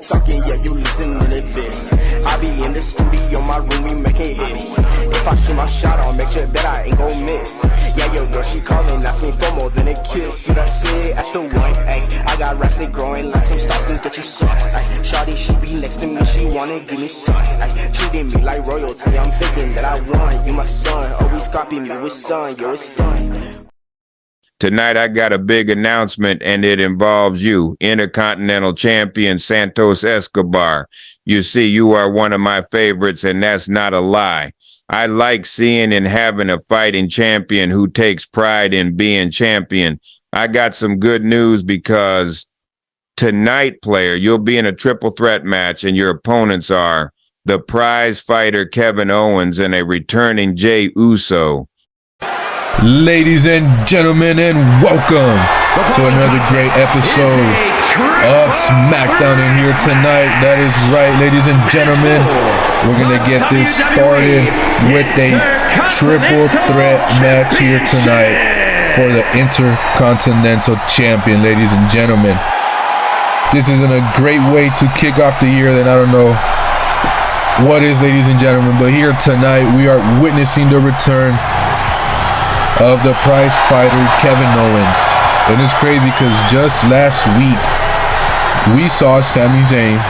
talking, yeah, you listen to this. I be in the studio, my room, we making hits. If I shoot my shot, I'll make sure that I ain't gon' miss. Yeah, yo, girl, she calling, asking for more than a kiss. You that's it, that's the one, ayy. I got racks, they growing like some stars, can get you some. Ayy, shawty, she be next to me, she wanna give me some. Ayy, treating me like royalty, I'm thinking that I won. You my son, always copy me with son, yo, it's done. Tonight, I got a big announcement, and it involves you, Intercontinental Champion Santos Escobar. You see, you are one of my favorites, and that's not a lie. I like seeing and having a fighting champion who takes pride in being champion. I got some good news because tonight, player, you'll be in a triple threat match, and your opponents are the prize fighter Kevin Owens and a returning Jey Uso. Ladies and gentlemen, and welcome to another great episode of SmackDown in here tonight. That is right, ladies and gentlemen. We're going to get this started with a triple threat match here tonight for the Intercontinental Champion, ladies and gentlemen. This isn't a great way to kick off the year, then I don't know what is, ladies and gentlemen. But here tonight, we are witnessing the return of the prize fighter Kevin Owens. And it's crazy because just last week we saw Sami Zayn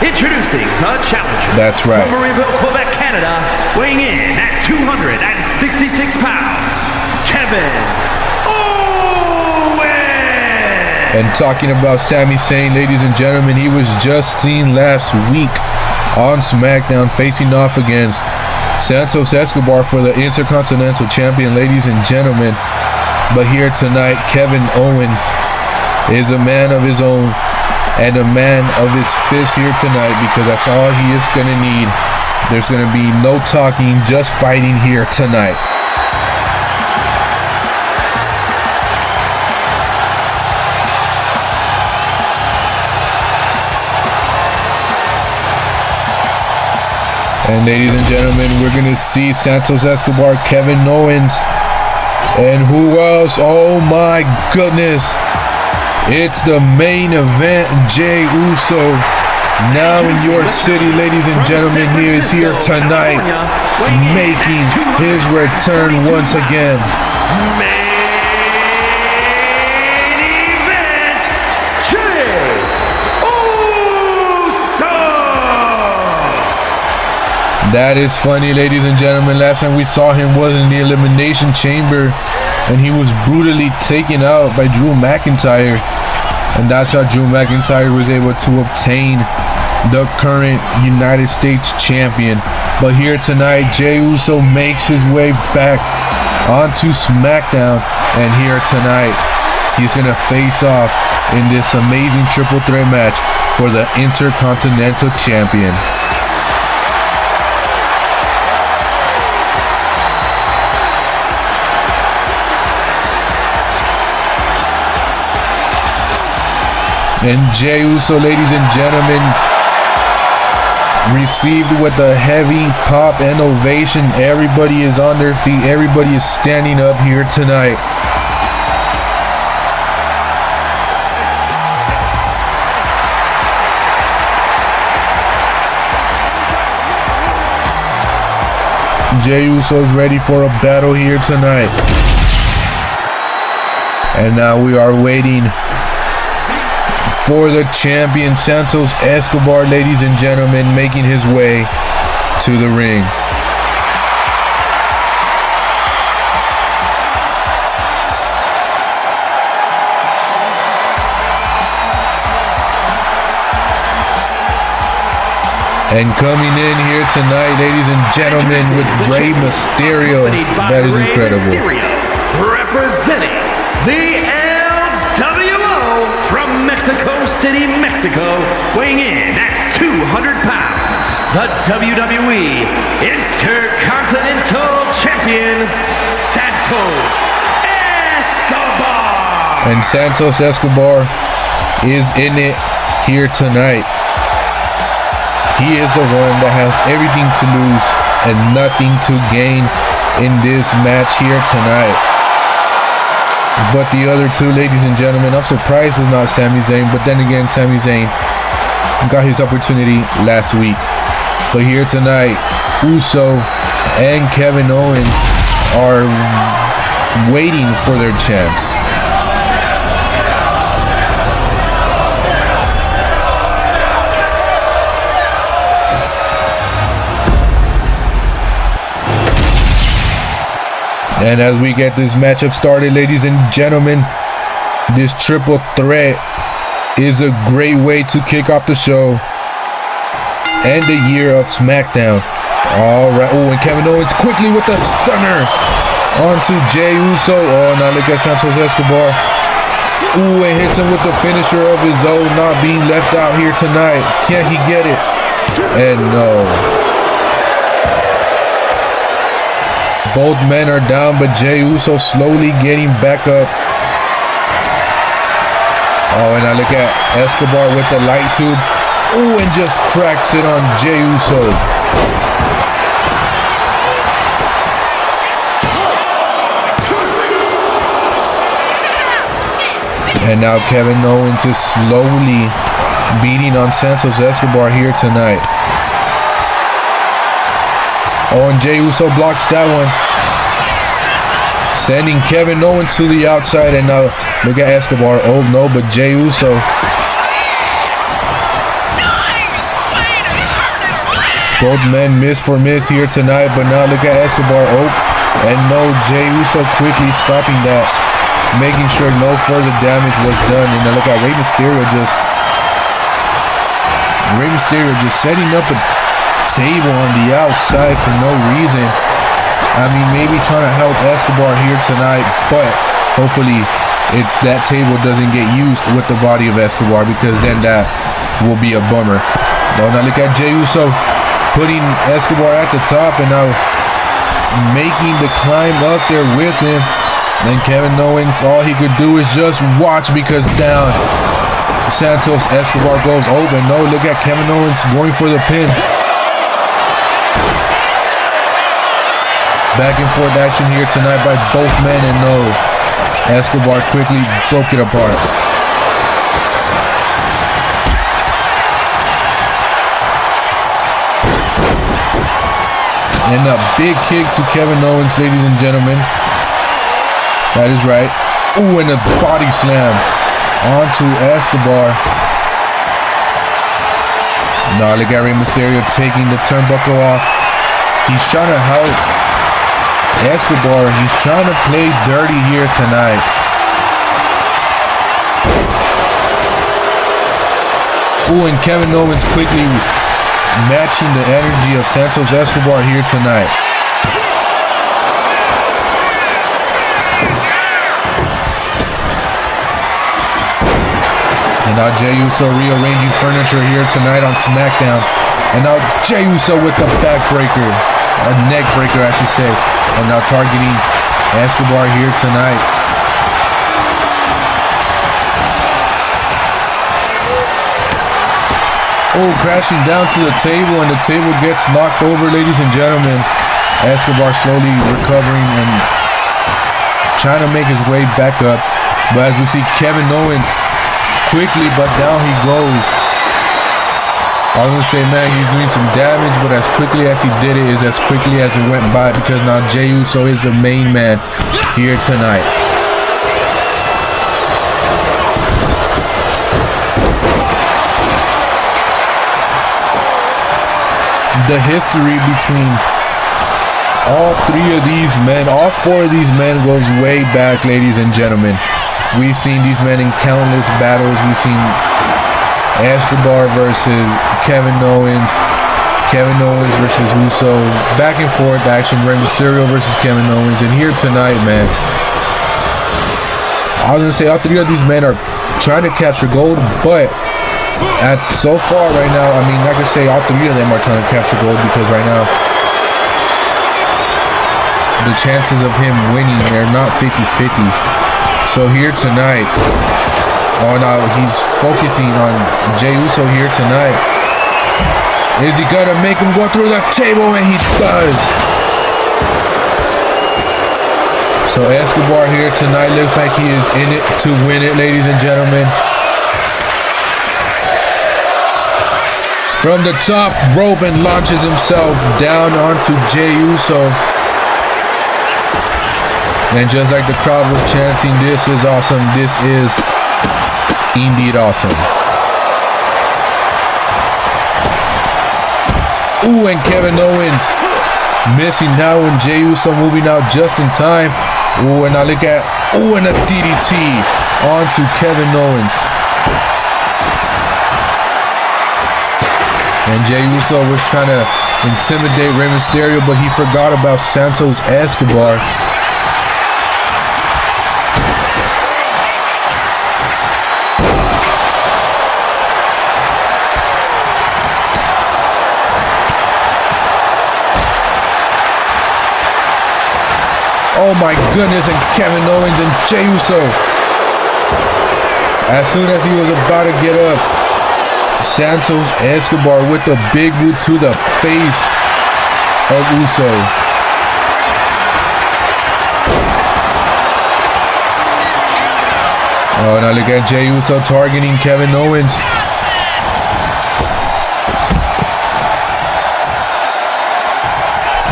introducing the challenger. That's right. From Marieville, Quebec, Canada, weighing in at 266 pounds, Kevin Owens. And talking about Sami Zayn, ladies and gentlemen, he was just seen last week on SmackDown facing off against Santos Escobar for the Intercontinental Champion, ladies and gentlemen. But here tonight, Kevin Owens is a man of his own and a man of his fist here tonight, because that's all he is going to need. There's going to be no talking, just fighting here tonight. And ladies and gentlemen, we're going to see Santos Escobar, Kevin Owens, and who else? Oh my goodness. It's the main event, Jey Uso. Now in your city, ladies and gentlemen, he is here tonight, making his return once again. That is funny, ladies and gentlemen. Last time we saw him was in the Elimination Chamber, and he was brutally taken out by Drew McIntyre. And that's how Drew McIntyre was able to obtain the current United States champion. But here tonight, Jey Uso makes his way back onto SmackDown. And here tonight, he's going to face off in this amazing triple threat match for the Intercontinental Champion. And Jey Uso, ladies and gentlemen, received with a heavy pop and ovation. Everybody is on their feet. Everybody is standing up here tonight. Jey Uso is ready for a battle here tonight. And now we are waiting for the champion, Santos Escobar, ladies and gentlemen, making his way to the ring. And coming in here tonight, ladies and gentlemen, with Rey Mysterio. That is incredible. Representing the LWO from Mexico City, Mexico, weighing in at 200 pounds, the WWE Intercontinental Champion, Santos Escobar. And Santos Escobar is in it here tonight. He is the one that has everything to lose and nothing to gain in this match here tonight. But the other two, ladies and gentlemen, I'm surprised it's not Sami Zayn. But then again, Sami Zayn got his opportunity last week. But here tonight, Uso and Kevin Owens are waiting for their chance. And as we get this matchup started, ladies and gentlemen, this triple threat is a great way to kick off the show and the year of SmackDown. All right. Oh, and Kevin Owens quickly with the stunner onto Jey Uso. Oh, now look at Santos Escobar. Ooh, and hits him with the finisher of his own, not being left out here tonight. Can't he get it? And no. Both men are down, but Jey Uso slowly getting back up. Oh, and I look at Escobar with the light tube. Ooh, and just cracks it on Jey Uso. And now Kevin Owens is slowly beating on Santos Escobar here tonight. Oh, and Jey Uso blocks that one, sending Kevin Owens to the outside. And now look at Escobar. Oh no, but Jey Uso. Both men miss for miss here tonight, but now look at Escobar. Oh, and no, Jey Uso quickly stopping that, making sure no further damage was done. And now look at Rey Mysterio just setting up a table on the outside for no reason. I mean, maybe trying to help Escobar here tonight, but hopefully that table doesn't get used with the body of Escobar, because then that will be a bummer. Oh, now look at Jey Uso putting Escobar at the top and now making the climb up there with him. Then Kevin Owens, all he could do is just watch, because down Santos Escobar goes open. No, look at Kevin Owens going for the pin. Back and forth action here tonight by both men, and no, Escobar quickly broke it apart. And a big kick to Kevin Owens, ladies and gentlemen. That is right. Ooh, and a body slam onto Escobar. Now look at Rey Mysterio taking the turnbuckle off. He's trying to help Escobar. He's trying to play dirty here tonight. Ooh, and Kevin Owens quickly matching the energy of Santos Escobar here tonight. And now Jey Uso rearranging furniture here tonight on SmackDown. And now Jey Uso with the backbreaker, a neck breaker I should say. And now targeting Escobar here tonight. Oh, crashing down to the table, and the table gets knocked over, ladies and gentlemen. Escobar slowly recovering and trying to make his way back up. But as we see Kevin Owens quickly, but down he goes. I was going to say, man, he's doing some damage, but as quickly as he did it is as quickly as it went by, because now Jey Uso is the main man here tonight. The history between all three of these men, all four of these men goes way back, ladies and gentlemen. We've seen these men in countless battles. We've seen Escobar versus Kevin Owens versus Uso, back and forth action, Rey Mysterio versus Kevin Owens, and here tonight, man, I was gonna say all three of these men are trying to capture gold, but at so far right now, I mean, I could say all three of them are trying to capture gold, because right now the chances of him winning, they're not 50-50. So here tonight, oh no, he's focusing on Jey Uso here tonight. Is he gonna make him go through the table? And he does. So Escobar here tonight looks like he is in it to win it, ladies and gentlemen. from the top rope and launches himself down onto Jey Uso. And just like the crowd was chanting, this is awesome. This is indeed awesome. Ooh, and Kevin Owens missing now, and Jey Uso moving out just in time. Ooh, and now look at, ooh, and a DDT onto Kevin Owens. And Jey Uso was trying to intimidate Rey Mysterio, but he forgot about Santos Escobar. Oh my goodness, and Kevin Owens and Jey Uso. As soon as he was about to get up, Santos Escobar with a big boot to the face of Uso. Oh, now look at Jey Uso targeting Kevin Owens.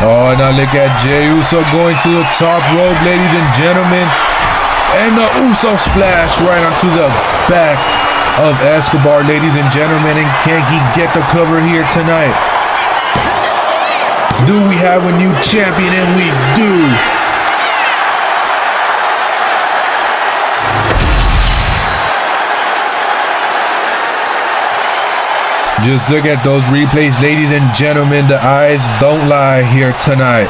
Oh, now look at Jey Uso going to the top rope, ladies and gentlemen. And the Uso splash right onto the back of Escobar, ladies and gentlemen. And can he get the cover here tonight? Do we have a new champion? And we do. Just look at those replays, ladies and gentlemen. The eyes don't lie here tonight.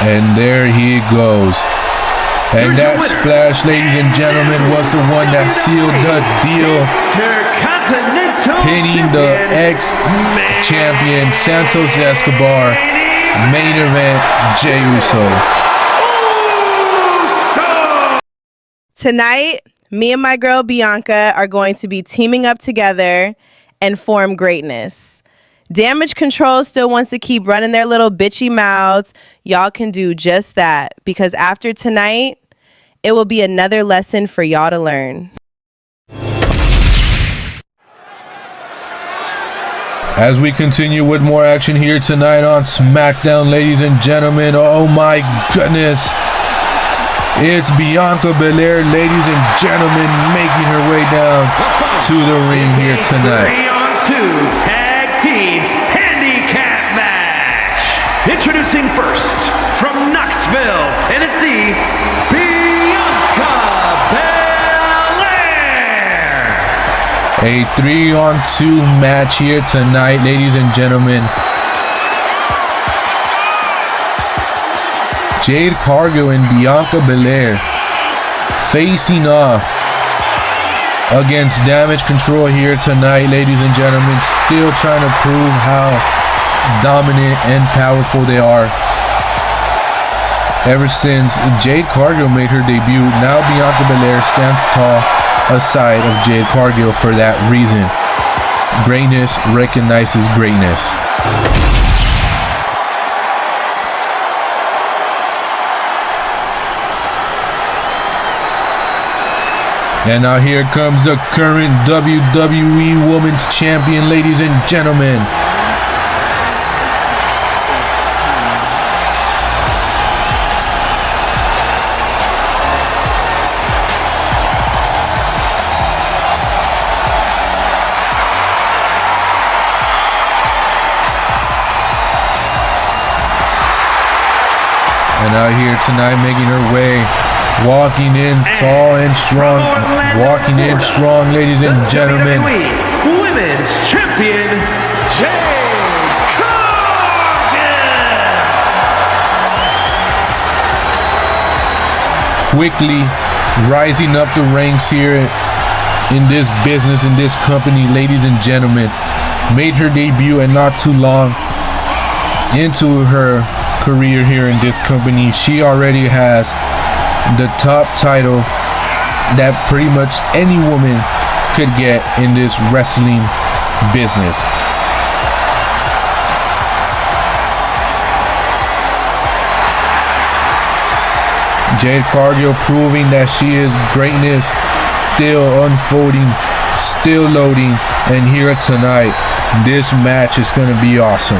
And there he goes. And that splash, ladies and gentlemen, was the one that sealed the deal, pinning the ex-champion Santos Escobar. Main event, Jey Uso. Tonight, me and my girl Bianca are going to be teaming up together and form greatness. Damage Control still wants to keep running their little bitchy mouths. Y'all can do just that, because after tonight, it will be another lesson for y'all to learn. As we continue with more action here tonight on SmackDown, ladies and gentlemen, oh my goodness. It's Bianca Belair, ladies and gentlemen, making her way down to the ring here tonight. 3-on-2 tag team handicap match. Introducing first, from Knoxville, Tennessee, Bianca Belair. A 3-on-2 match here tonight, ladies and gentlemen. Jade Cargill and Bianca Belair facing off against Damage Control here tonight, ladies and gentlemen. Still trying to prove how dominant and powerful they are. Ever since Jade Cargill made her debut, now Bianca Belair stands tall aside of Jade Cargill for that reason. Greatness recognizes greatness. And now here comes the current WWE Women's Champion, ladies and gentlemen. And out here tonight, making her way, walking in tall and strong, walking in strong, ladies and gentlemen. WWE Women's Champion, Jade Cargill. Quickly rising up the ranks here in this business, in this company, ladies and gentlemen. Made her debut and not too long into her career here in this company. She already has the top title that pretty much any woman could get in this wrestling business. Jade Cargill proving that she is greatness, still unfolding, still loading, and here tonight, this match is going to be awesome.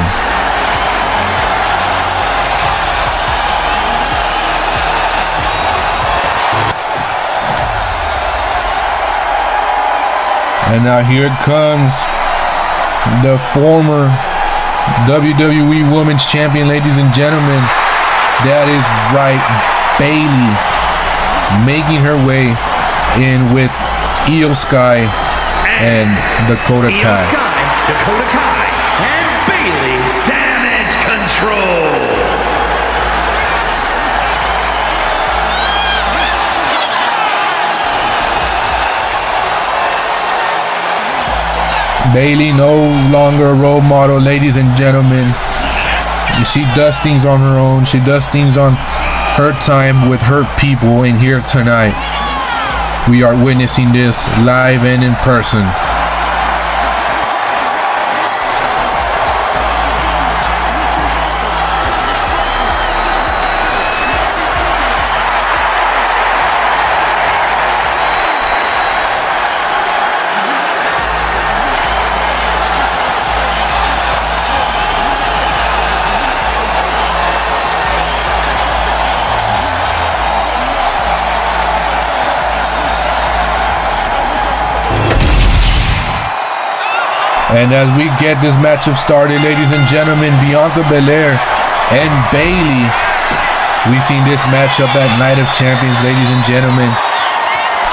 And now here comes the former WWE Women's Champion, ladies and gentlemen. That is right, Bayley, making her way in with Io Sky and Dakota Kai. Io Sky, Dakota Kai, and Bayley, Damage Control. Bayley no longer a role model, ladies and gentlemen. She does things on her own. She does things on her time with her people. And here tonight, we are witnessing this live and in person. And as we get this matchup started, ladies and gentlemen, Bianca Belair and Bayley. We've seen this matchup at Night of Champions, ladies and gentlemen.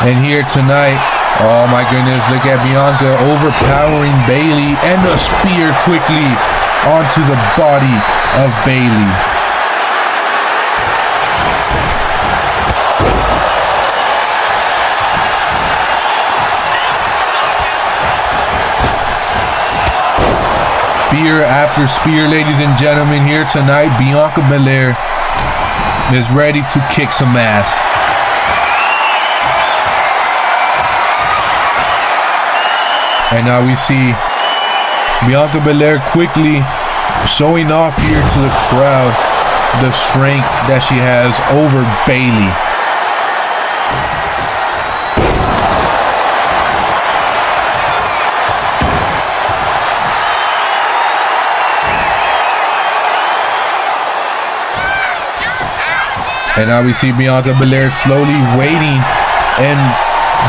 And here tonight, oh my goodness, look at Bianca overpowering Bayley and a spear quickly onto the body of Bayley. Spear after spear, ladies and gentlemen, here tonight, Bianca Belair is ready to kick some ass. And now we see Bianca Belair quickly showing off here to the crowd the strength that she has over Bayley. And now we see Bianca Belair slowly waiting and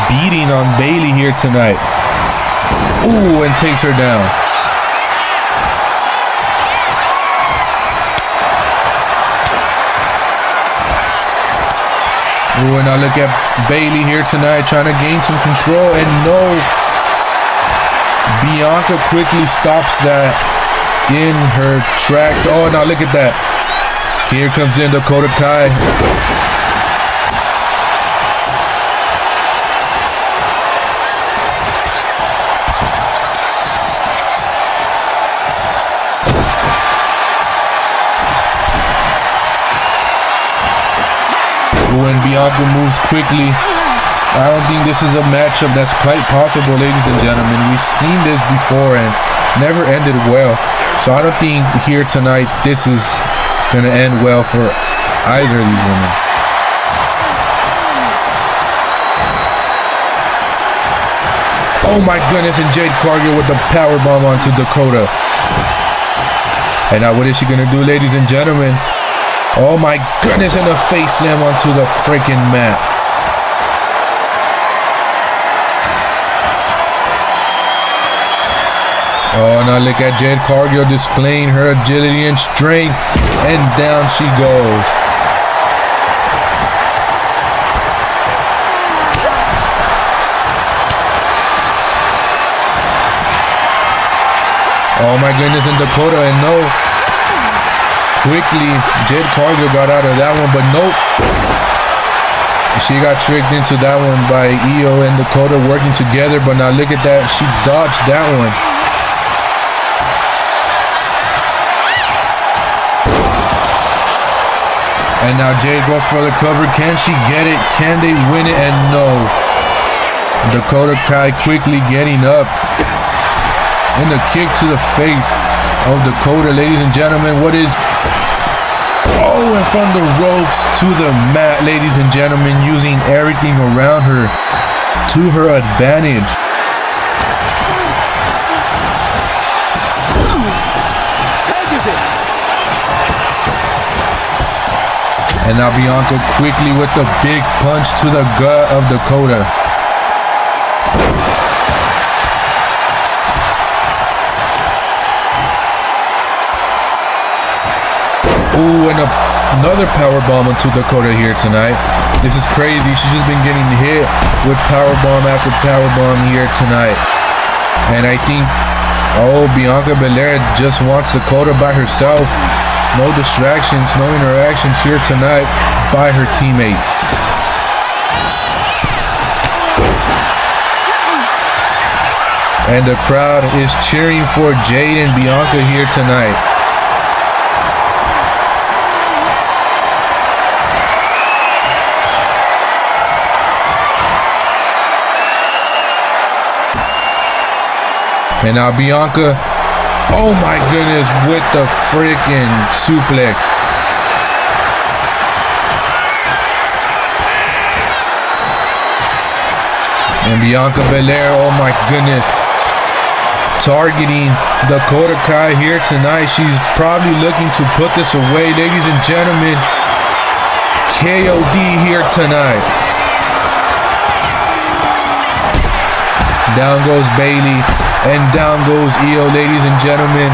beating on Bayley here tonight. Ooh, and takes her down. Ooh, and now look at Bayley here tonight trying to gain some control. And no, Bianca quickly stops that in her tracks. Oh, now look at that. Here comes in Dakota Kai. When Bianca moves quickly, I don't think this is a matchup that's quite possible, ladies and gentlemen. We've seen this before and never ended well. So I don't think here tonight this is going to end well for either of these women. Oh my goodness, and Jade Cargill with the powerbomb onto Dakota. And now what is she going to do, ladies and gentlemen? Oh my goodness, and a face slam onto the freaking mat. Oh, now look at Jade Cargill displaying her agility and strength. And down she goes. Oh my goodness, and Dakota, and no. Quickly, Jade Cargill got out of that one, but nope. She got tricked into that one by Io and Dakota working together, but now look at that. She dodged that one. And now Jade goes for the cover. Can she get it? Can they win it? And no. Dakota Kai quickly getting up. And a kick to the face of Dakota. Ladies and gentlemen, what is... Oh, and from the ropes to the mat, ladies and gentlemen, using everything around her to her advantage. And now Bianca quickly with the big punch to the gut of Dakota. Ooh, and another powerbomb onto Dakota here tonight. This is crazy. She's just been getting hit with powerbomb after powerbomb here tonight. And I think, Bianca Belair just wants Dakota by herself. No distractions, no interactions here tonight by her teammate. And the crowd is cheering for Jade and Bianca here tonight. And now Bianca, oh my goodness, with the freaking suplex. And Bianca Belair, oh my goodness, targeting Dakota Kai here tonight. She's probably looking to put this away, ladies and gentlemen. KOD here tonight. Down goes Bayley. And down goes Io, ladies and gentlemen.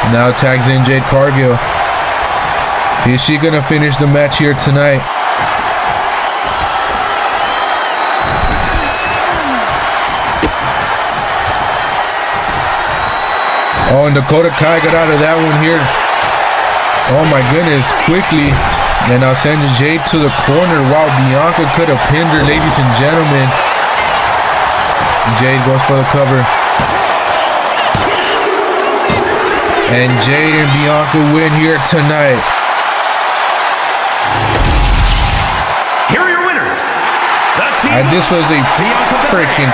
Now tags in Jade Cargill. Is she gonna finish the match here tonight? Oh, and Dakota Kai got out of that one here. Oh my goodness, quickly. And now sends Jade to the corner while Bianca could have pinned her, ladies and gentlemen. Jade goes for the cover. And Jade and Bianca win here tonight. Here are your winners. And this was a freaking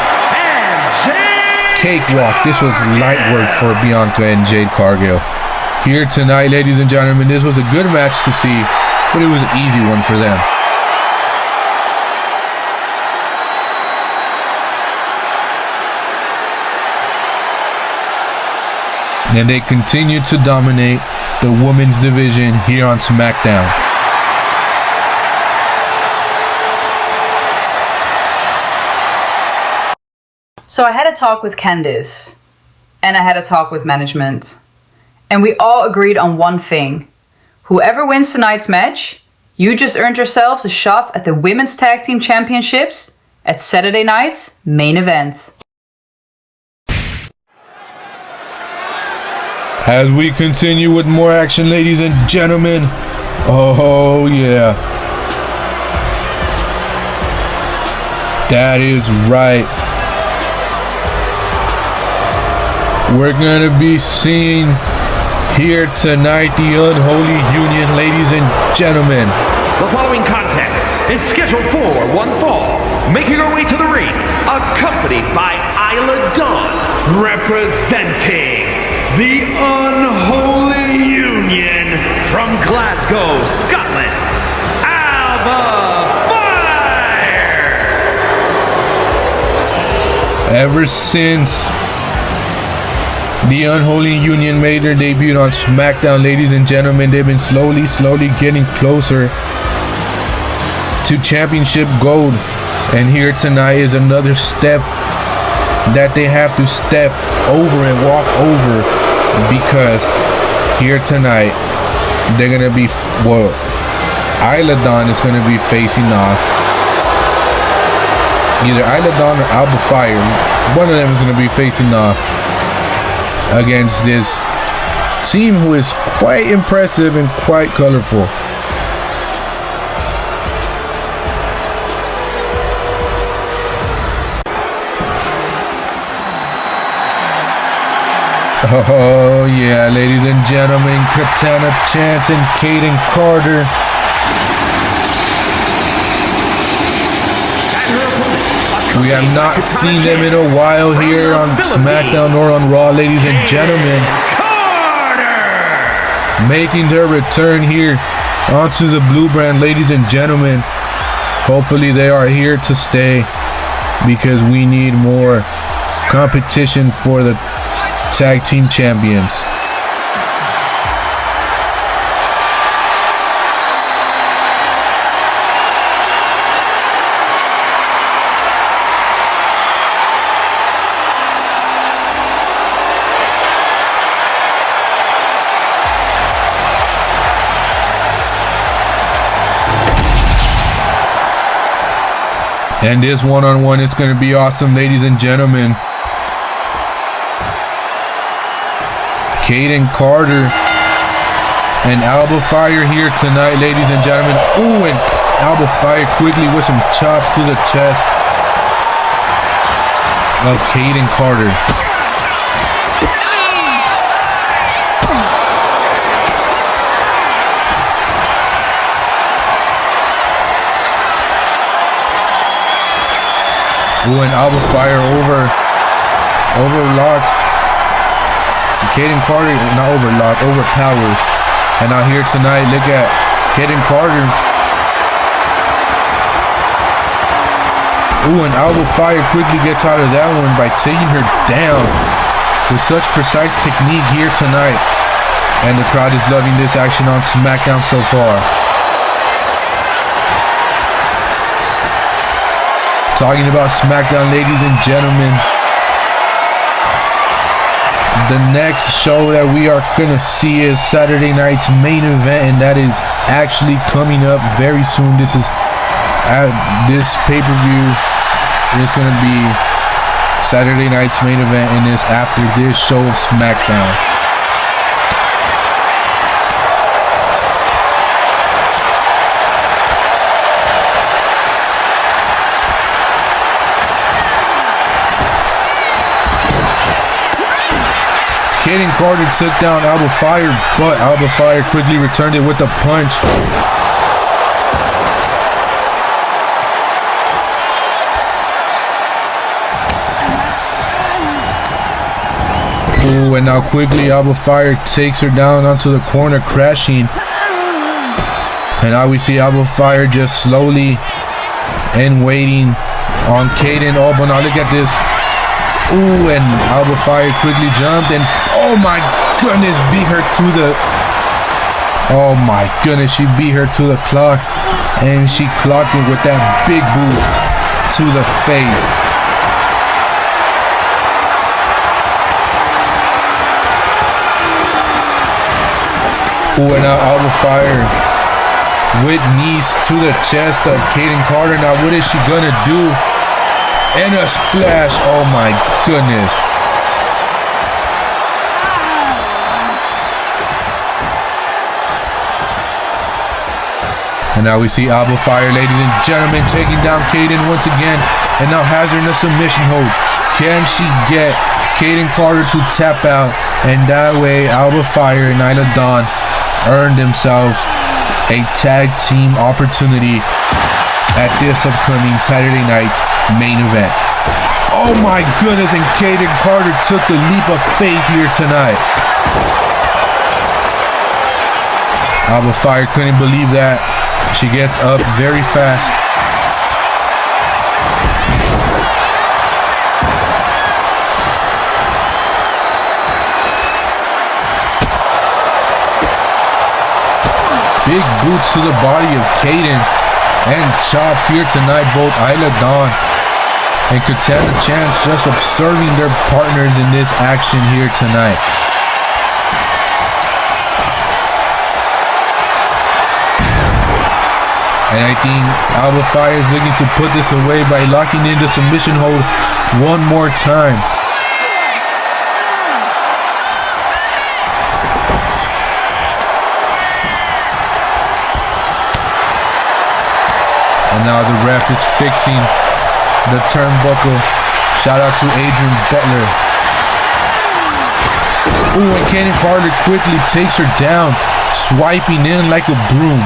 cakewalk. This was light work for Bianca and Jade Cargill. Here tonight, ladies and gentlemen, this was a good match to see, but it was an easy one for them. And they continue to dominate the women's division here on SmackDown. So I had a talk with Candice, and I had a talk with management, and we all agreed on one thing. Whoever wins tonight's match, you just earned yourselves a shot at the Women's Tag Team Championships at Saturday night's main event. As we continue with more action, ladies and gentlemen. Oh, yeah. That is right. We're going to be seeing here tonight the Unholy Union, ladies and gentlemen. The following contest is scheduled for one fall. Making our way to the ring, accompanied by Isla Dawn, representing the Unholy Union from Glasgow, Scotland, Alba Fire! Ever since the Unholy Union made their debut on SmackDown, ladies and gentlemen, they've been slowly getting closer to championship gold. And here tonight is another step that they have to step over and walk over, because here tonight they're gonna be, well, Isla Dawn is gonna be facing off. Either Isla Dawn or Alba Fire, one of them is gonna be facing off against this team who is quite impressive and quite colorful. Oh yeah, ladies and gentlemen, Katana Chance and Kaden Carter. We have not seen them in a while here on SmackDown or on Raw, ladies and gentlemen. making their return here onto the blue brand, ladies and gentlemen. Hopefully they are here to stay because we need more competition for the tag team champions. And this one-on-one is going to be awesome, ladies and gentlemen. Caden Carter and Alba Fire here tonight, ladies and gentlemen. Ooh, and Alba Fire quickly with some chops to the chest of Caden Carter. Ooh, and Alba Fire overlocks. Caden Carter, not overpowers. And out here tonight, look at Caden Carter. Ooh, and Alba Fire quickly gets out of that one by taking her down with such precise technique here tonight. And the crowd is loving this action on SmackDown so far. Talking about SmackDown, ladies and gentlemen, the next show that we are gonna see is Saturday night's main event, and that is actually coming up very soon. This pay-per-view is gonna be Saturday night's main event, and it's after this show of SmackDown. Caden Carter took down Alba Fire, but Alba Fire quickly returned it with a punch. Ooh, and now quickly Alba Fire takes her down onto the corner, crashing. And now we see Alba Fire just slowly and waiting on Caden. Oh, but now look at this. Ooh, and Alba Fire quickly jumped and oh my goodness, beat her to the... Oh my goodness, she beat her to the clock. And she clocked it with that big boot to the face. Ooh, and now Alba Fire with knees to the chest of Caden Carter. Now what is she gonna do? And a splash. Oh my goodness. And now we see Alba Fire, ladies and gentlemen, taking down Caden once again. And now has her in a submission hold. Can she get Caden Carter to tap out? And that way Alba Fire and Nyla Dawn earned themselves a tag team opportunity at this upcoming Saturday night's main event. Oh my goodness, and Caden Carter took the leap of faith here tonight. Alba Fire couldn't believe that. She gets up very fast. Big boots to the body of Caden and chops here tonight. Both Nyla Dawn and could stand a chance just observing their partners in this action here tonight. And I think Alba Fire is looking to put this away by locking in the submission hold one more time. And now the ref is fixing the turnbuckle. Shout out to Adrian Butler. Ooh, and Caden Carter quickly takes her down, swiping in like a broom.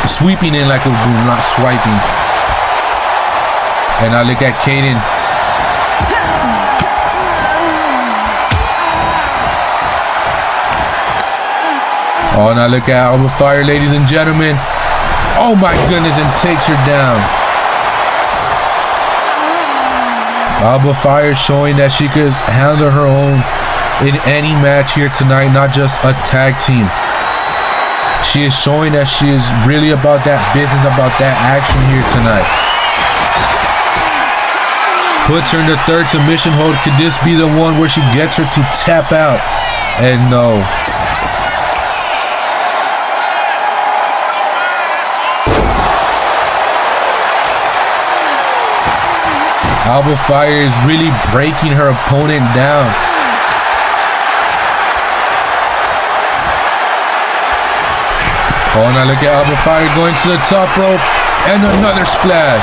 Sweeping in like a broom, not swiping. And now look at Caden. Oh, now look at Alba Fire, ladies and gentlemen. Oh my goodness, and takes her down. Alba Fire showing that she could handle her own in any match here tonight, not just a tag team. She is showing that she is really about that business, about that action here tonight. Puts her in the third submission hold. Could this be the one where she gets her to tap out? And no. Alba Fire is really breaking her opponent down. Oh, now look at Alba Fire going to the top rope and another splash.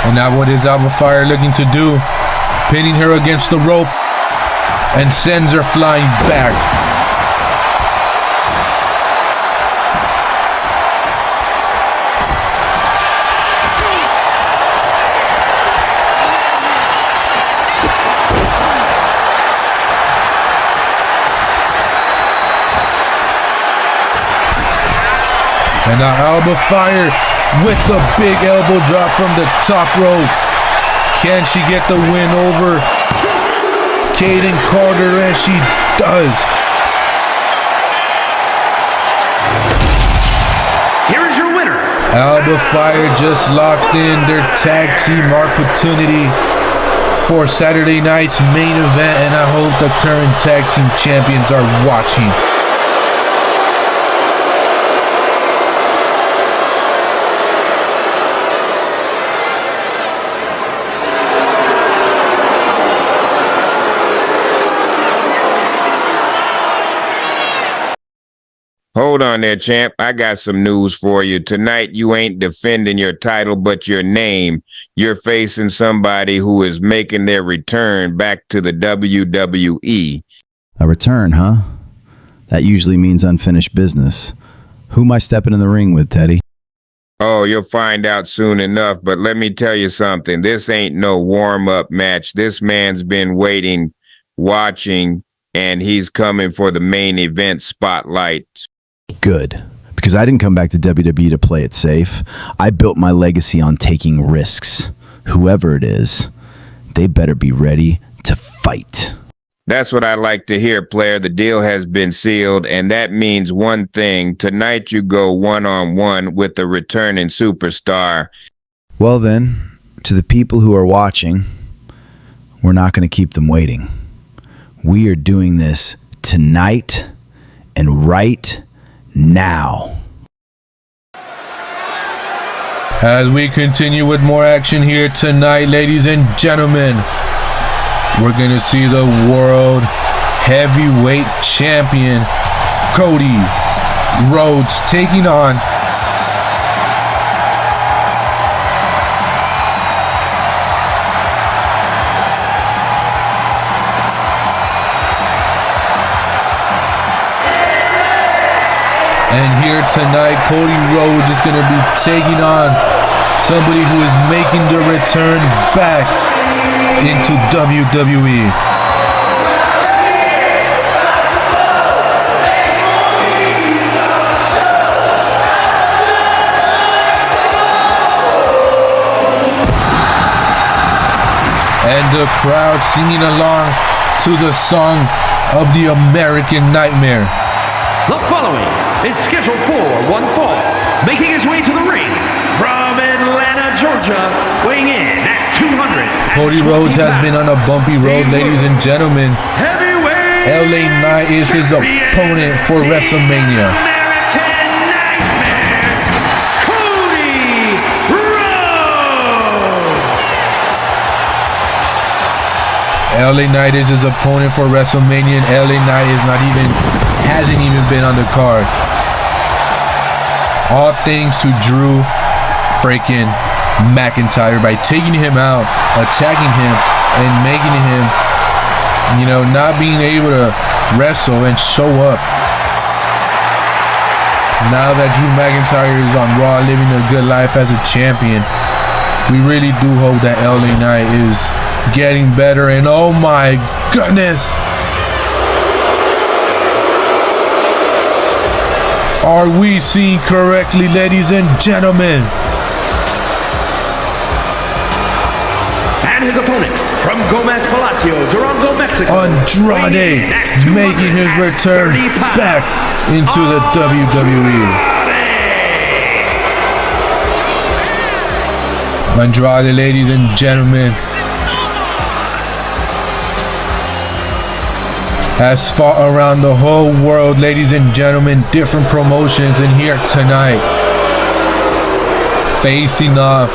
And now what is Alba Fire looking to do? Pinning her against the rope and sends her flying back. And now Alba Fire with the big elbow drop from the top rope. Can she get the win over Kaden Carter? And she does. Here is your winner. Alba Fire just locked in their tag team opportunity for Saturday night's main event, and I hope the current tag team champions are watching. Hold on there, champ. I got some news for you. Tonight, you ain't defending your title, but your name. You're facing somebody who is making their return back to the WWE. A return, huh? That usually means unfinished business. Who am I stepping in the ring with, Teddy? Oh, you'll find out soon enough, but let me tell you something. This ain't no warm-up match. This man's been waiting, watching, and he's coming for the main event spotlight. Good. Because I didn't come back to WWE to play it safe. I built my legacy on taking risks. Whoever it is, they better be ready to fight. That's what I like to hear, player. The deal has been sealed, and that means one thing. Tonight you go one-on-one with the returning superstar. Well then, to the people who are watching, we're not going to keep them waiting. We are doing this tonight and right now. As we continue with more action here tonight, ladies and gentlemen, we're going to see the World Heavyweight Champion, Cody Rhodes, taking on And here tonight, Cody Rhodes is going to be taking on somebody who is making the return back into WWE. And the crowd singing along to the song of the American Nightmare. The following is scheduled for one fall, making his way to the ring from Atlanta, Georgia, weighing in at 200. Cody Rhodes has been on a bumpy road, ladies and gentlemen. LA Knight is his opponent for WrestleMania. American Nightmare, Cody Rhodes. LA Knight is his opponent for WrestleMania, and LA Knight hasn't even been on the card. All thanks to Drew freaking McIntyre by taking him out, attacking him, and making him, not being able to wrestle and show up. Now that Drew McIntyre is on Raw living a good life as a champion, we really do hope that LA Knight is getting better. And oh my goodness, are we seeing correctly, ladies and gentlemen? And his opponent from Gomez Palacio, Durango, Mexico, Andrade making his return back into the WWE. Andrade, ladies and gentlemen, has fought around the whole world, ladies and gentlemen, different promotions, and here tonight, facing off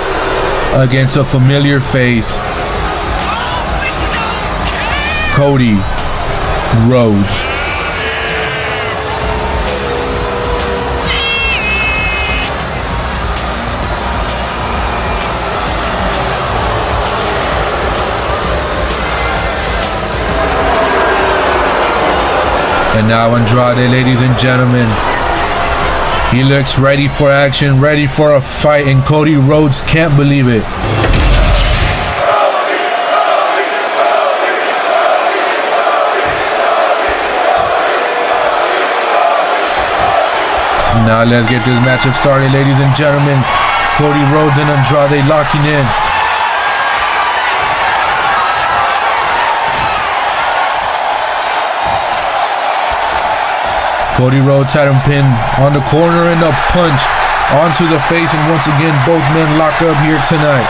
against a familiar face, Cody Rhodes. And now Andrade, ladies and gentlemen, he looks ready for action, ready for a fight, and Cody Rhodes can't believe it. Now let's get this matchup started, ladies and gentlemen. Cody Rhodes and Andrade locking in. Cody Rhodes had him pinned on the corner and a punch onto the face, and once again both men lock up here tonight.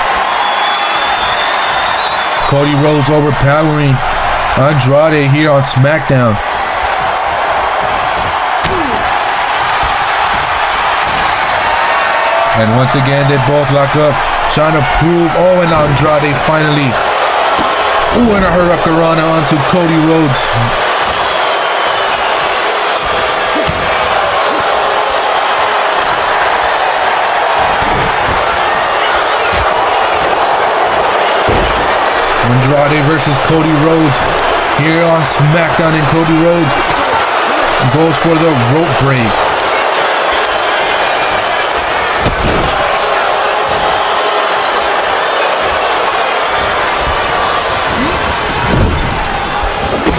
Cody Rhodes overpowering Andrade here on SmackDown. And once again they both lock up, trying to prove. Oh, and Andrade finally. Ooh, and a hurricanrana onto Cody Rhodes. Andrade versus Cody Rhodes here on SmackDown, and Cody Rhodes goes for the rope break.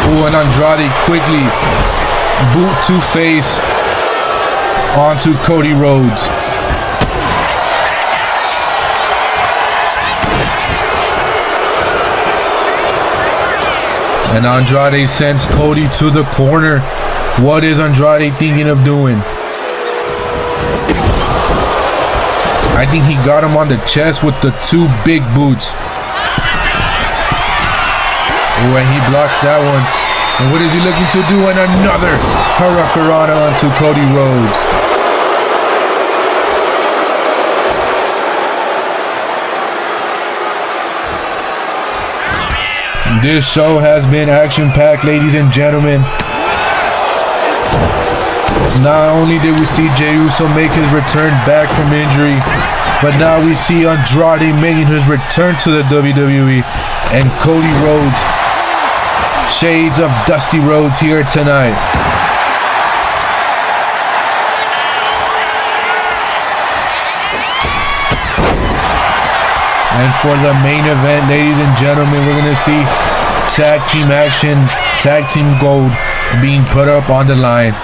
Ooh, and Andrade quickly boot to face onto Cody Rhodes. And Andrade sends Cody to the corner. What is Andrade thinking of doing? I think he got him on the chest with the two big boots. Oh, and he blocks that one. And what is he looking to do? And another hurricanrana onto Cody Rhodes. This show has been action-packed, ladies and gentlemen. Not only did we see Jey Uso make his return back from injury, but now we see Andrade making his return to the WWE, and Cody Rhodes, shades of Dusty Rhodes here tonight. And for the main event, ladies and gentlemen, we're going to see tag team action, tag team gold being put up on the line.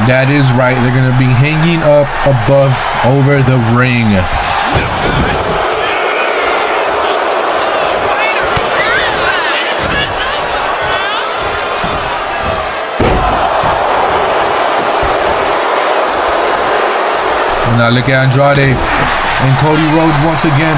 That is right, they're going to be hanging up above over the ring. And now look at Andrade and Cody Rhodes once again.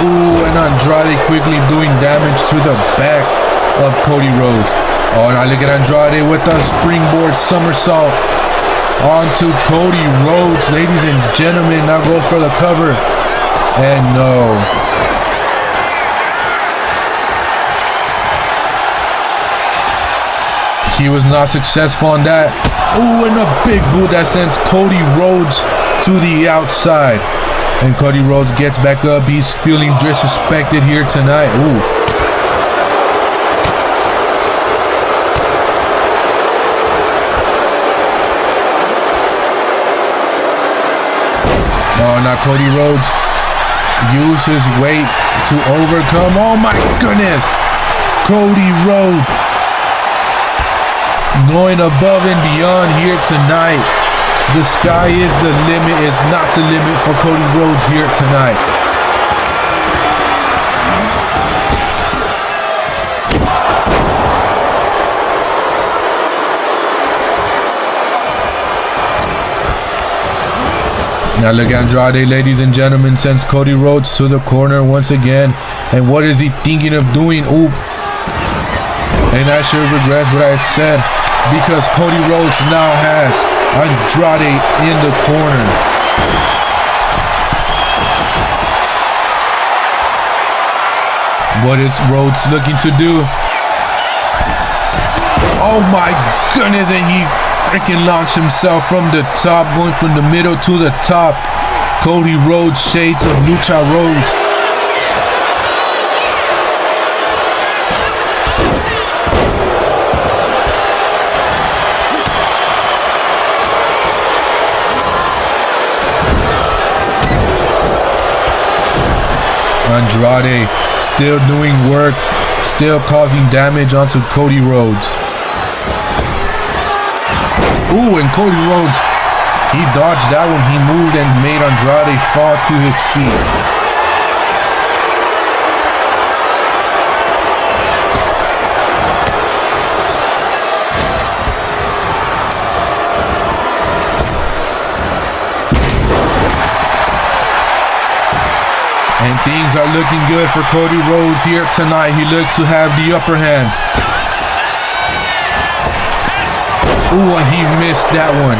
Ooh, and Andrade quickly doing damage to the back of Cody Rhodes. Oh, now look at Andrade with a springboard somersault onto Cody Rhodes. Ladies and gentlemen, now goes for the cover. And no. He was not successful on that. Ooh, and a big boot that sends Cody Rhodes to the outside. And Cody Rhodes gets back up. He's feeling disrespected here tonight. Ooh. Oh, now Cody Rhodes use his weight to overcome. Oh my goodness. Cody Rhodes going above and beyond here tonight. The sky is the limit. It's not the limit for Cody Rhodes here tonight. Now look, Andrade, ladies and gentlemen, sends Cody Rhodes to the corner once again. And what is he thinking of doing? Oop. And I should regret what I said, because Cody Rhodes now has Andrade in the corner. What is Rhodes looking to do? Oh my goodness, and he freaking launched himself from the top, going from the middle to the top. Cody Rhodes, shades of Lucha Rhodes. Andrade still doing work, still causing damage onto Cody Rhodes. Ooh, and Cody Rhodes, he dodged that one. He moved and made Andrade fall to his feet. And things are looking good for Cody Rhodes here tonight. He looks to have the upper hand. Ooh, and he missed that one.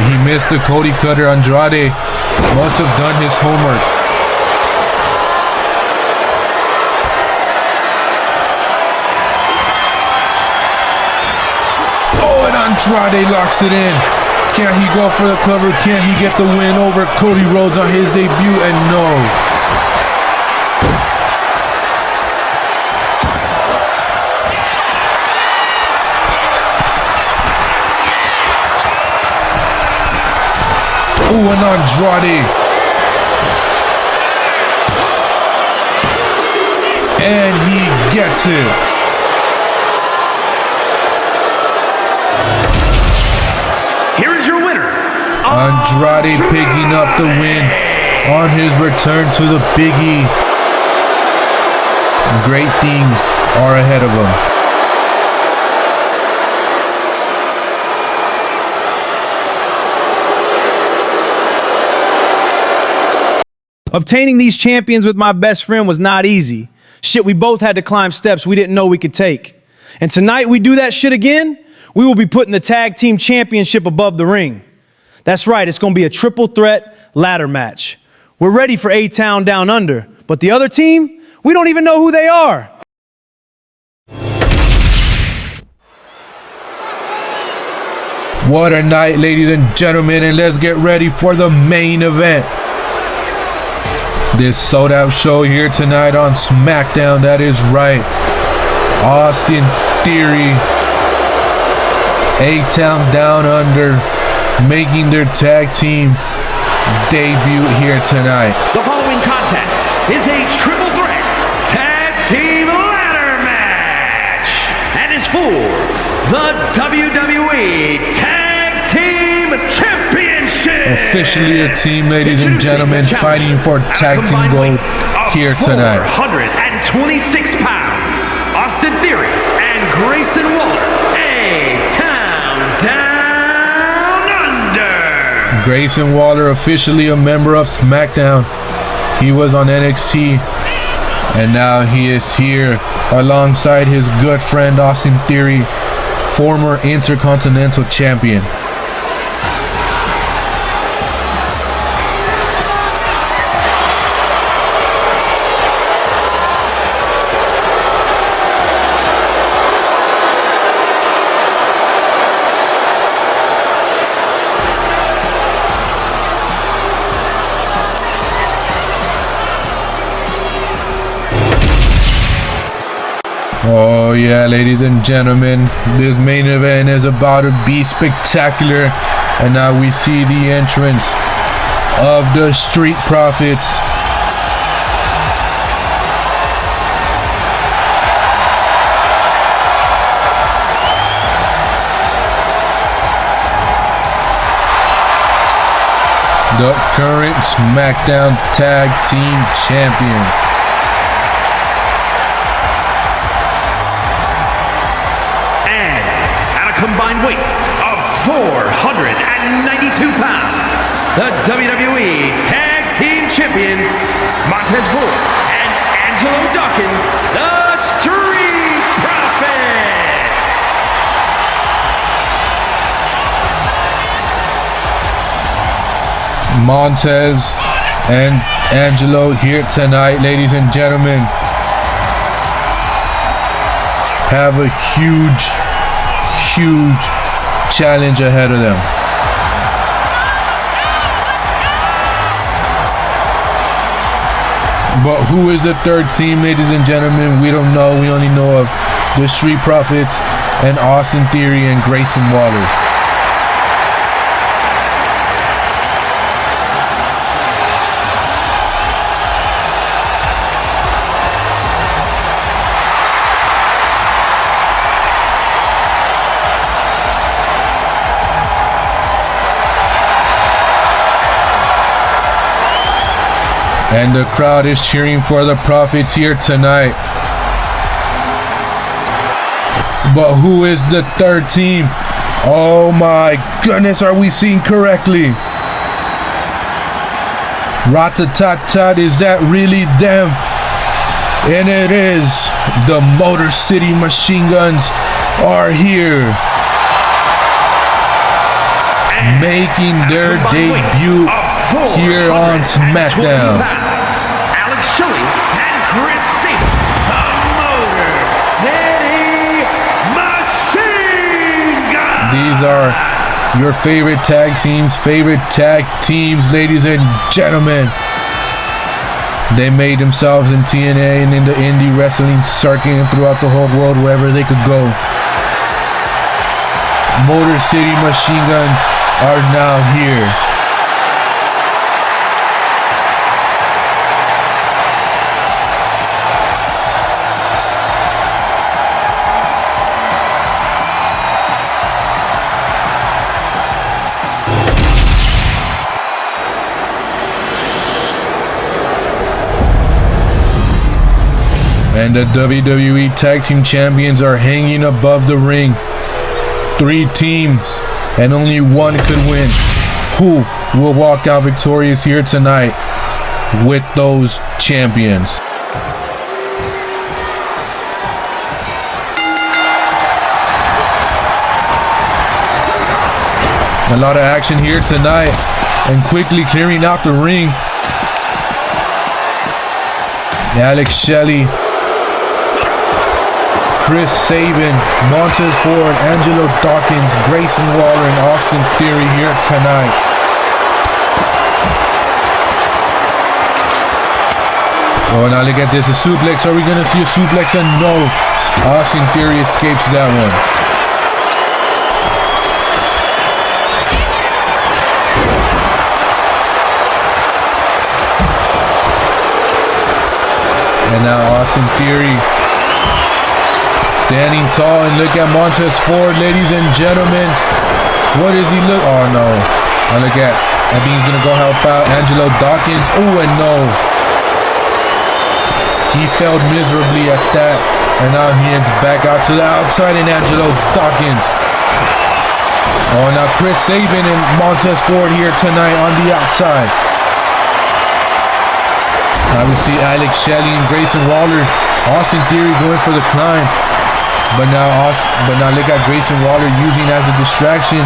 He missed the Cody Cutter. Andrade must have done his homework. Oh, and Andrade locks it in. Can he go for the cover? Can he get the win over Cody Rhodes on his debut? And no. Ooh, and Andrade. And he gets it. Andrade picking up the win on his return to the Big E. Great things are ahead of him. Obtaining these champions with my best friend was not easy. Shit, we both had to climb steps we didn't know we could take. And tonight we do that shit again, we will be putting the tag team championship above the ring. That's right, it's going to be a triple threat ladder match. We're ready for A-Town Down Under, but the other team, we don't even know who they are. What a night, ladies and gentlemen, and let's get ready for the main event. This sold-out show here tonight on SmackDown, that is right. Austin Theory, A-Town Down Under, making their tag team debut here tonight. The following contest is a triple threat tag team ladder match and is for the WWE Tag Team Championship. Officially a team, ladies and gentlemen, fighting for tag team gold here tonight. 426 pounds, Austin Theory and Grayson Waller, A-Town Down. Grayson Waller, officially a member of SmackDown. He was on NXT, and now he is here alongside his good friend Austin Theory, former Intercontinental Champion. Oh yeah, ladies and gentlemen, this main event is about to be spectacular. And now we see the entrance of the Street Profits. The current SmackDown Tag Team Champions. And at a combined weight of 492 pounds, the WWE Tag Team Champions, Montez Ford and Angelo Dawkins, the Street Profits. Montez and Angelo here tonight, ladies and gentlemen, have a huge challenge ahead of them. But who is the third team, ladies and gentlemen? We don't know. We only know of the Street Profits and Austin Theory and Grayson Waller. And the crowd is cheering for the Profits here tonight. But who is the third team? Oh my goodness, are we seeing correctly? Ratata, is that really them? And it is. The Motor City Machine Guns are here, making their debut here on SmackDown. Alex Shelley and Chris Sabin, the Motor City Machine Guns. These are your favorite tag teams, ladies and gentlemen. They made themselves in TNA and in the indie wrestling circuit and throughout the whole world, wherever they could go. Motor City Machine Guns are now here. And the WWE Tag Team Champions are hanging above the ring. 3 teams, and only one could win. Who will walk out victorious here tonight with those champions? A lot of action here tonight, and quickly clearing out the ring. Alex Shelley, Chris Sabin, Montez Ford, Angelo Dawkins, Grayson Waller, and Austin Theory here tonight. Oh, now look at this, a suplex. Are we going to see a suplex? And no, Austin Theory escapes that one. And now Austin Theory standing tall, and look at Montez Ford, ladies and gentlemen. What does he look? Oh no. Now look at, I think he's gonna go help out Angelo Dawkins. Oh, and no. He failed miserably at that. And now he heads back out to the outside, and Angelo Dawkins. Oh, now Chris Sabin and Montez Ford here tonight on the outside. Now we see Alex Shelley and Grayson Waller. Austin Theory going for the climb. But now look at Grayson Waller using as a distraction.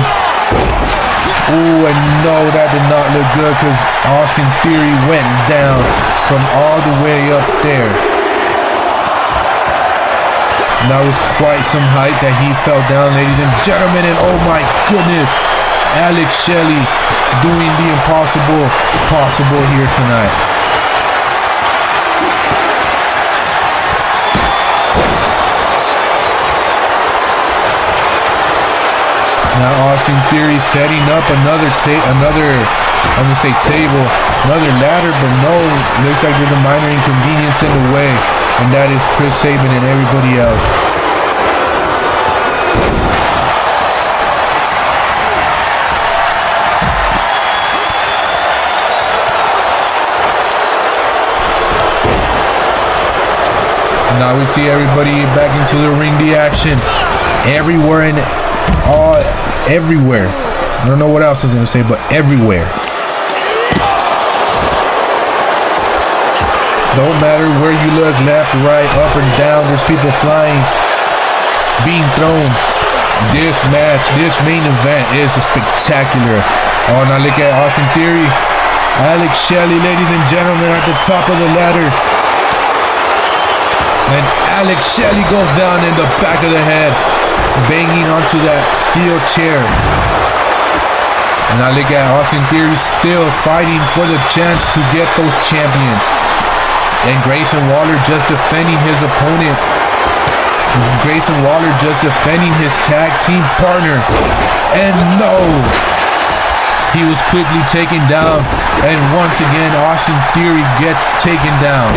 Oh, and no, that did not look good, because Austin Theory went down from all the way up there. And that was quite some height that he fell down, ladies and gentlemen. And oh my goodness, Alex Shelley doing the impossible possible here tonight. Now Austin Theory setting up another ladder, but no, looks like there's a minor inconvenience in the way, and that is Chris Sabin and everybody else. Now we see everybody back into the ring, the action everywhere and everywhere. I don't know what else I was gonna say, but everywhere. Don't matter where you look, left, right, up and down, there's people flying, being thrown. This match, this main event is spectacular. Oh, now look at Austin Theory, Alex Shelley, ladies and gentlemen, at the top of the ladder. And Alex Shelley goes down in the back of the head, banging onto that steel chair. And now look at Austin Theory still fighting for the chance to get those champions. And Grayson Waller just defending his opponent. Grayson Waller just defending his tag team partner. And no! He was quickly taken down. And once again, Austin Theory gets taken down.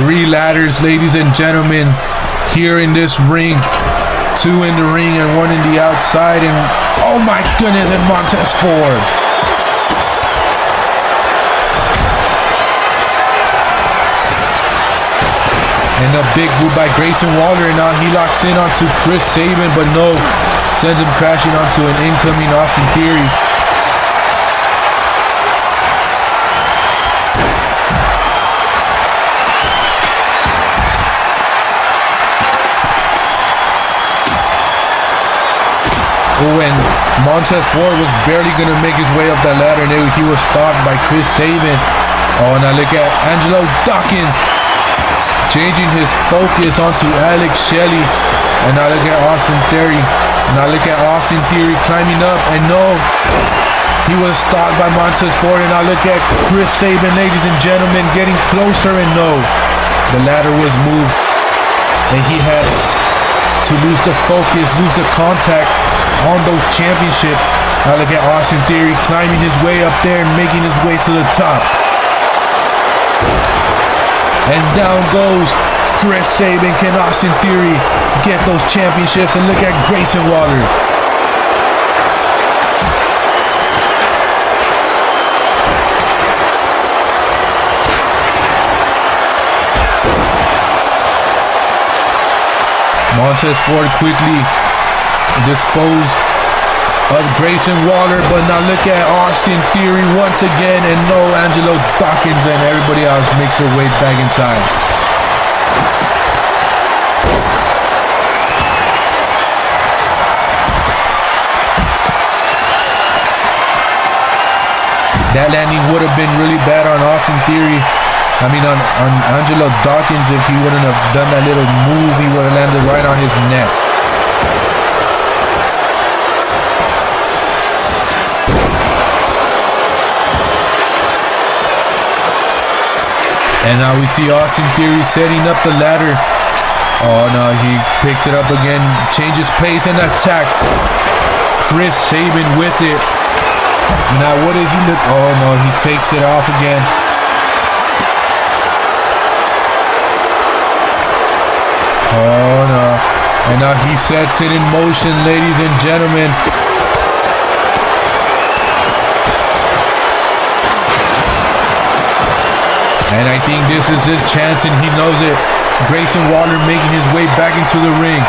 Three ladders, ladies and gentlemen, here in this ring. Two in the ring and one in the outside. And oh my goodness, and Montez Ford. And a big boot by Grayson Waller. And now he locks in onto Chris Sabin, but no, sends him crashing onto an incoming Austin Theory. When Montez Ford was barely going to make his way up that ladder, and he was stopped by Chris Sabin. Oh, now look at Angelo Dawkins changing his focus onto Alex Shelley. And now look at Austin Theory. Now look at Austin Theory climbing up, and no, he was stopped by Montez Ford. And now look at Chris Sabin, ladies and gentlemen, getting closer, and no, the ladder was moved, and he had to lose the focus, lose the contact on those championships. Now look at Austin Theory climbing his way up there and making his way to the top. And down goes Chris Sabin. Can Austin Theory get those championships? And look at Grayson Waller. Montez Ford quickly disposed of Grayson Waller, but now look at Austin Theory once again, and no, Angelo Dawkins and everybody else makes their way back inside. That landing would have been really bad on Austin Theory. I mean, on Angelo Dawkins, if he wouldn't have done that little move, he would have landed right on his neck. And now we see Austin Theory setting up the ladder. Oh no, he picks it up again, changes pace and attacks Chris Sabin with it. Now what does he look? Oh no, he takes it off again. Oh no. And now he sets it in motion, ladies and gentlemen. And I think this is his chance, and he knows it. Grayson Waller making his way back into the ring.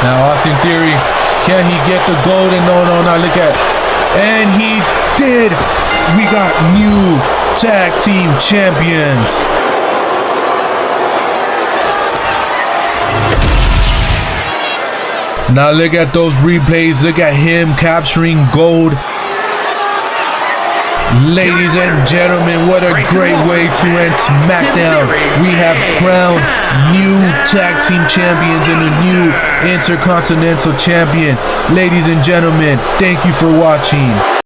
Now Austin Theory, can he get the gold? And no, now look at, and he did. We got new tag team champions. Now look at those replays. Look at him capturing gold. Ladies and gentlemen, what a great way to end SmackDown. We have crowned new tag team champions and a new intercontinental champion. Ladies and gentlemen, thank you for watching.